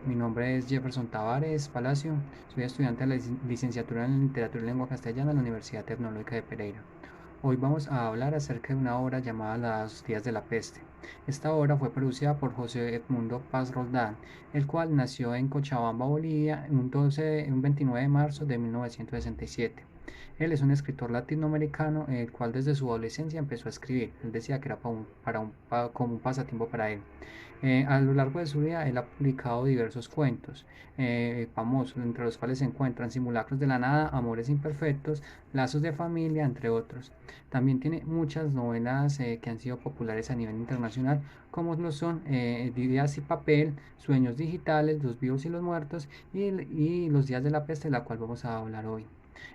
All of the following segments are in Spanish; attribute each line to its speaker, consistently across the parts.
Speaker 1: Mi nombre es Jefferson Tavares Palacio, soy estudiante de la licenciatura en Literatura y Lengua Castellana en la Universidad Tecnológica de Pereira. Hoy vamos a hablar acerca de una obra llamada Los días de la peste. Esta obra fue producida por José Edmundo Paz Roldán, el cual nació en Cochabamba, Bolivia, un 29 de marzo de 1967. Él es un escritor latinoamericano, el cual desde su adolescencia empezó a escribir. Él decía que era como un pasatiempo para él. A lo largo de su vida, él ha publicado diversos cuentos famosos, entre los cuales se encuentran Simulacros de la Nada, Amores Imperfectos, Lazos de Familia, entre otros. También tiene muchas novelas que han sido populares a nivel internacional, como lo son Vidas y Papel, Sueños Digitales, Los Vivos y los Muertos y Los Días de la Peste, de la cual vamos a hablar hoy.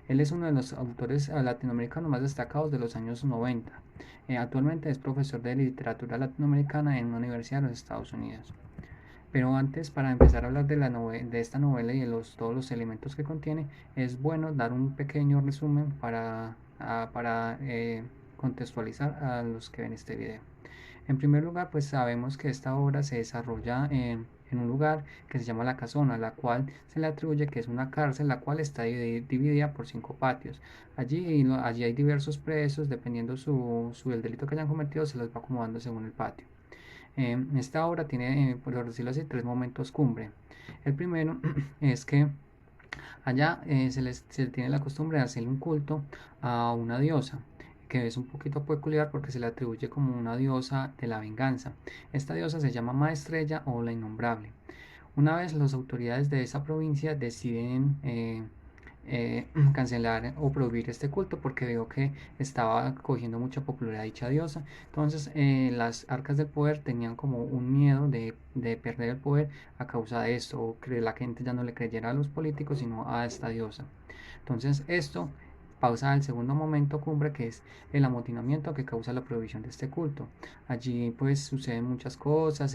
Speaker 1: Él es uno de los autores latinoamericanos más destacados de los años 90. Actualmente es profesor de literatura latinoamericana en una universidad de los Estados Unidos. Pero antes, para empezar a hablar de esta novela y de todos los elementos que contiene, es bueno dar un pequeño resumen para contextualizar a los que ven este video. En primer lugar, pues sabemos que esta obra se desarrolla en un lugar que se llama La Casona, la cual se le atribuye que es una cárcel, la cual está dividida por 5 patios. Allí hay diversos presos, dependiendo el delito que hayan cometido, se los va acomodando según el patio. Esta obra tiene, por decirlo así, 3 momentos cumbre. El primero es que allá se tiene la costumbre de hacerle un culto a una diosa, que es un poquito peculiar porque se le atribuye como una diosa de la venganza. Esta diosa se llama Maestrella o la Innombrable. Una vez las autoridades de esa provincia deciden cancelar o prohibir este culto porque veo que estaba cogiendo mucha popularidad dicha diosa. Entonces las arcas del poder tenían como un miedo de perder el poder a causa de esto, o que la gente ya no le creyera a los políticos sino a esta diosa. Entonces esto pausa el segundo momento cumbre, que es el amotinamiento que causa la prohibición de este culto. Allí pues suceden muchas cosas.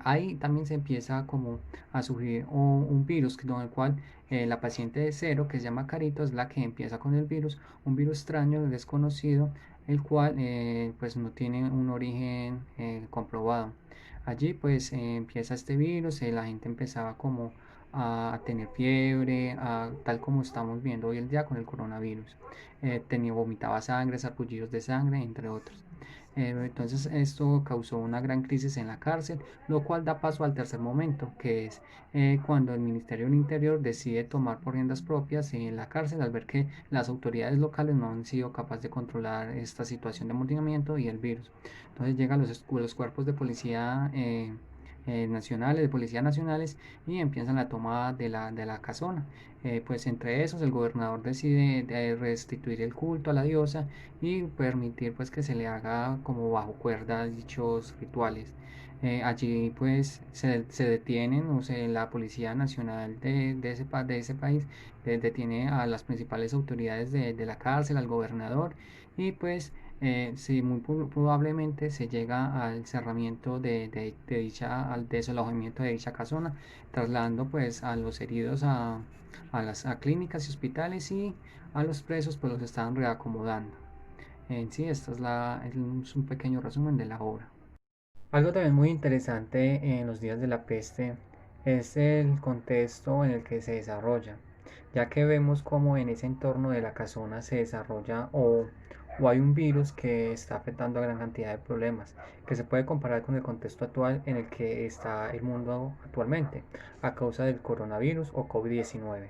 Speaker 1: Ahí también se empieza como a surgir un virus con el cual la paciente de cero, que se llama Carito, es la que empieza con el virus, un virus extraño, desconocido, el cual pues no tiene un origen comprobado. Allí pues empieza este virus, la gente empezaba como a tener fiebre, tal como estamos viendo hoy el día con el coronavirus. Vomitaba sangre, sarpullidos de sangre, entre otros. Entonces esto causó una gran crisis en la cárcel, lo cual da paso al tercer momento, que es cuando el Ministerio del Interior decide tomar por riendas propias en la cárcel al ver que las autoridades locales no han sido capaces de controlar esta situación de amotinamiento y el virus. Entonces llegan los cuerpos de policía nacionales, de policía nacionales, y empiezan la toma de la casona. Pues entre esos el gobernador decide restituir el culto a la diosa y permitir pues que se le haga como bajo cuerda dichos rituales. Allí pues se detienen, o sea, la Policía Nacional de ese país detiene a las principales autoridades de la cárcel, al gobernador, y pues sí, muy probablemente se llega al cerramiento al desalojamiento de dicha casona, trasladando pues a los heridos a clínicas y hospitales, y a los presos pues los estaban reacomodando. En sí, es un pequeño resumen de la obra. Algo también muy interesante en los días de la peste es el contexto en el que se desarrolla, ya que vemos cómo en ese entorno de la casona se desarrolla o hay un virus que está afectando a gran cantidad de problemas, que se puede comparar con el contexto actual en el que está el mundo actualmente, a causa del coronavirus o COVID-19.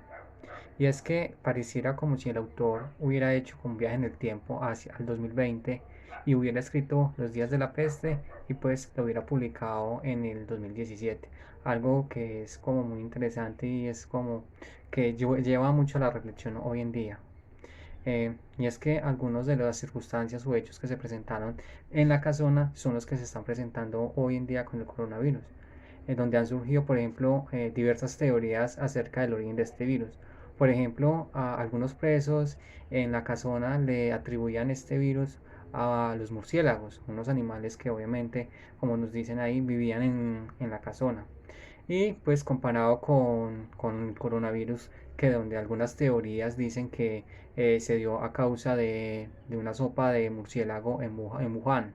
Speaker 1: Y es que pareciera como si el autor hubiera hecho un viaje en el tiempo hacia el 2020 y hubiera escrito Los días de la peste y pues lo hubiera publicado en el 2017. Algo que es como muy interesante y es como que lleva mucho a la reflexión hoy en día. Y es que algunas de las circunstancias o hechos que se presentaron en la casona son los que se están presentando hoy en día con el coronavirus, en donde han surgido, por ejemplo, diversas teorías acerca del origen de este virus. Por ejemplo, a algunos presos en la casona le atribuían este virus a los murciélagos, unos animales que obviamente, como nos dicen ahí, vivían en la casona. Y pues comparado con el coronavirus, que donde algunas teorías dicen que se dio a causa de una sopa de murciélago en Wuhan.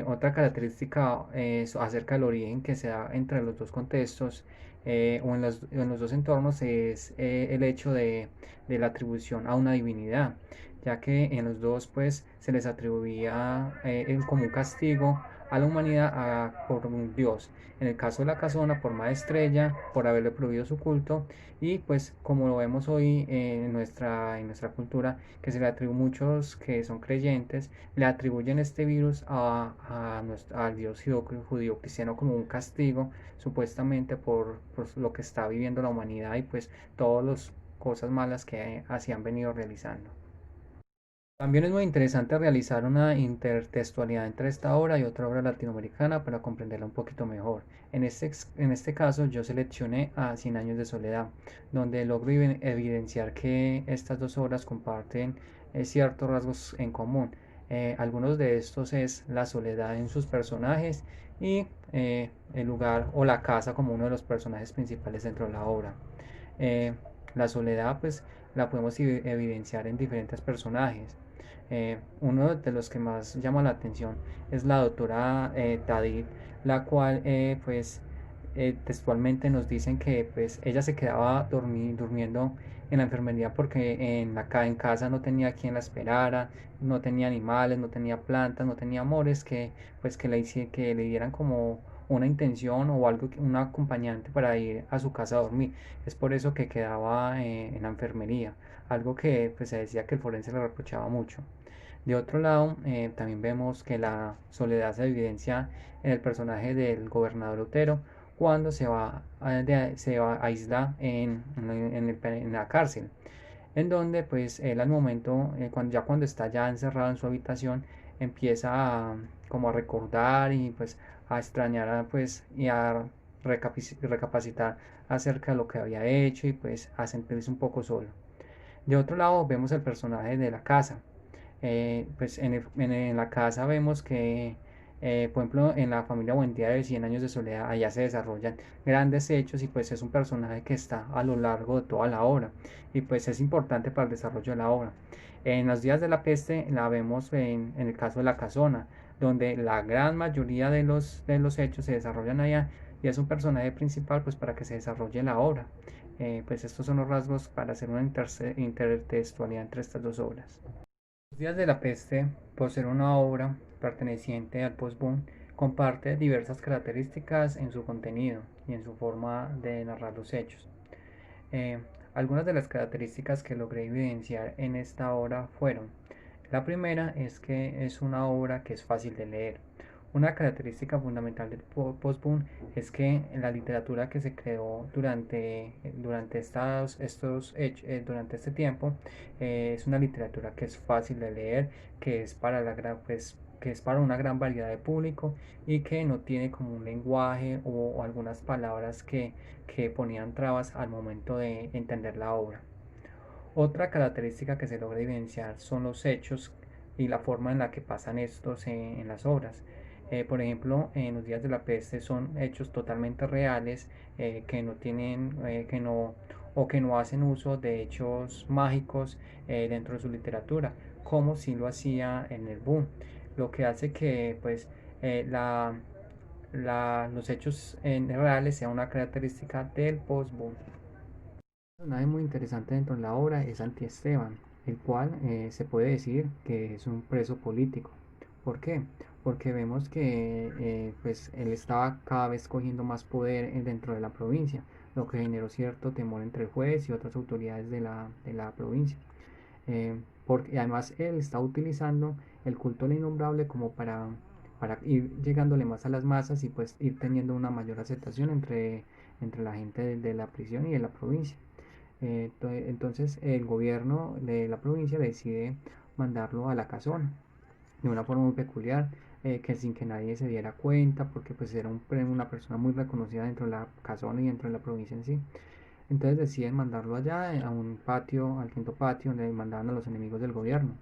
Speaker 1: Otra característica acerca del origen que se da entre los dos contextos o en los dos entornos es el hecho de la atribución a una divinidad, ya que en los dos pues se les atribuía como un castigo a la humanidad por un dios. En el caso de la casona, por Madre Estrella, por haberle prohibido su culto, y pues como lo vemos hoy en nuestra cultura, que se le atribuye muchos que son creyentes, le atribuyen este virus al dios judío cristiano como un castigo, supuestamente por lo que está viviendo la humanidad y pues todas las cosas malas que así han venido realizando. También es muy interesante realizar una intertextualidad entre esta obra y otra obra latinoamericana para comprenderla un poquito mejor. En este caso yo seleccioné a Cien años de soledad, donde logro evidenciar que estas dos obras comparten ciertos rasgos en común. Algunos de estos es la soledad en sus personajes y el lugar o la casa como uno de los personajes principales dentro de la obra. Eh, la soledad pues la podemos evidenciar en diferentes personajes. Uno de los que más llama la atención es la doctora Tadid, la cual textualmente nos dicen que pues ella se quedaba durmiendo en la enfermería porque en casa no tenía quien la esperara, no tenía animales, no tenía plantas, no tenía amores que le dieran como una intención o algo, un acompañante para ir a su casa a dormir. Es por eso que quedaba en la enfermería, algo que pues, se decía que el forense le reprochaba mucho. De otro lado, también vemos que la soledad se evidencia en el personaje del gobernador Otero cuando se va a aislar en la cárcel, en donde pues él al momento, cuando está ya encerrado en su habitación, empieza como a recordar y pues a extrañar y a recapacitar acerca de lo que había hecho y pues a sentirse un poco solo. De otro lado vemos el personaje de la casa. En la casa vemos que, por ejemplo, en la familia Buendía de Cien años de soledad, allá se desarrollan grandes hechos y pues es un personaje que está a lo largo de toda la obra y pues es importante para el desarrollo de la obra. En los días de la peste la vemos en el caso de la casona, donde la gran mayoría de los hechos se desarrollan allá y es un personaje principal pues para que se desarrolle la obra. Pues estos son los rasgos para hacer una intertextualidad entre estas dos obras. Los días de la peste, por ser una obra perteneciente al post-boom, comparte diversas características en su contenido y en su forma de narrar los hechos. Eh, Algunas de las características que logré evidenciar en esta obra fueron: la primera es que es una obra que es fácil de leer. Una característica fundamental del post-boom es que la literatura que se creó durante este tiempo es una literatura que es fácil de leer, que es para que es para una gran variedad de público y que no tiene como un lenguaje o algunas palabras que ponían trabas al momento de entender la obra. Otra característica que se logra evidenciar son los hechos y la forma en la que pasan estos en las obras. Por ejemplo, en los días de la peste son hechos totalmente reales que no tienen, que no, o que no hacen uso de hechos mágicos dentro de su literatura, como si lo hacía en el boom. Lo que hace que pues eh, la, los hechos reales sean una característica del post-boom. Un personaje muy interesante dentro de la obra es Antiesteban, el cual se puede decir que es un preso político. ¿Por qué? Porque vemos que pues él estaba cada vez cogiendo más poder dentro de la provincia, lo que generó cierto temor entre el juez y otras autoridades de la provincia. Porque además él está utilizando el culto al innombrable como para ir llegándole más a las masas y pues ir teniendo una mayor aceptación entre la gente de la prisión y de la provincia. Entonces el gobierno de la provincia decide mandarlo a la casona de una forma muy peculiar, que sin que nadie se diera cuenta, porque pues era una persona muy reconocida dentro de la casona y dentro de la provincia en sí. Entonces deciden mandarlo allá a un patio, al quinto patio, donde mandaban a los enemigos del gobierno.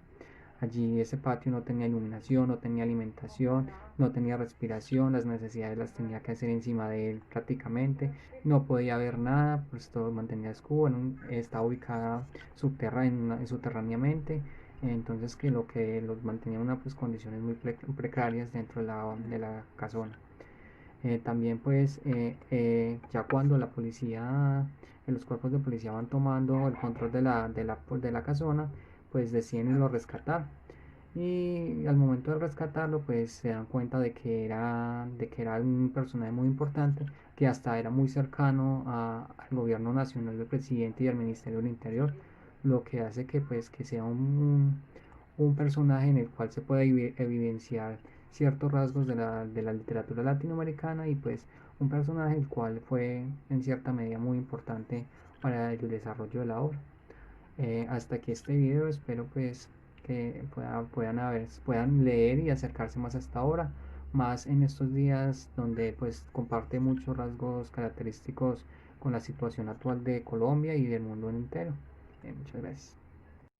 Speaker 1: Allí ese patio no tenía iluminación, no tenía alimentación, no tenía respiración, las necesidades las tenía que hacer encima de él prácticamente, no podía ver nada, pues todo mantenía escudo, estaba ubicada subterráneamente entonces que lo que los mantenía en unas pues, condiciones muy precarias dentro de la casona. También pues ya cuando la policía, los cuerpos de policía van tomando el control de la casona, pues deciden irlo a rescatar. Y al momento de rescatarlo, pues se dan cuenta de que era un personaje muy importante, que hasta era muy cercano al gobierno nacional del presidente y al Ministerio del Interior, lo que hace que pues que sea un personaje en el cual se pueda evidenciar ciertos rasgos de la literatura latinoamericana y pues un personaje el cual fue en cierta medida muy importante para el desarrollo de la obra. Hasta aquí este video, espero pues que puedan leer y acercarse más a esta obra, más en estos días donde pues comparte muchos rasgos característicos con la situación actual de Colombia y del mundo entero. Muchas gracias.